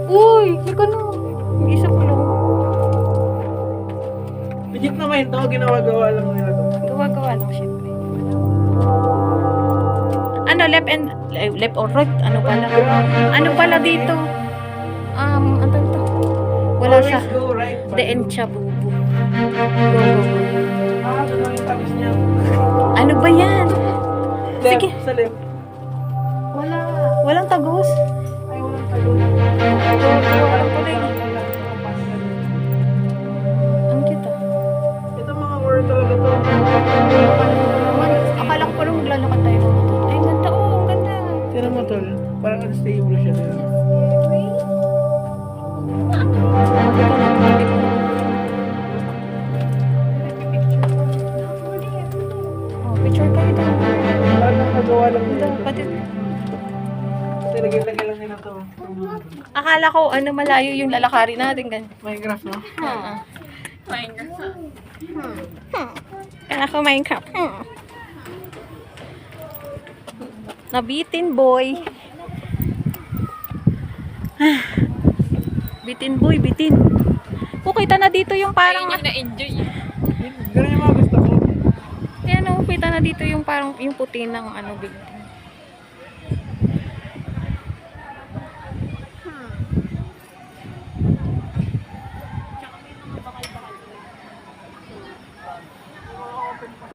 Uy, ikaw na. Isa ko lang. Legit naman ito, ginawa-gawa lang nila to. Gawa-gawa lang, syempre. Ano, left or right? Ano pala? Ano pala dito? Ano to? Wala Always sa go right. The end siya, bubu. Doon lang yung tapos niya. Ano ba yan? Left, Sige. sa left. Wala. Walang tagos. Ay, walang tagal. Walang kulay. Ang cute ah. Ito mga word talaga to. Akala ko parang maglalakad tayo. Ay, ang ganda. Oh, ang ganda. Tira mo tol. Parang unstable siya. Oh, picture kayo dito. Parang nakagawa lang nila. Ito, pati. Kasi lagay-lagay lang nila to. Akala ko, malayo yung lalakarin natin. Ganun. Minecraft, no? Kala ko Minecraft. Nabitin, boy. Bitin, boy, bitin. Kita na dito yung parang... na-enjoy. Ganun yung mga gusto ko. Yan, kita na dito yung parang yung puti ng building.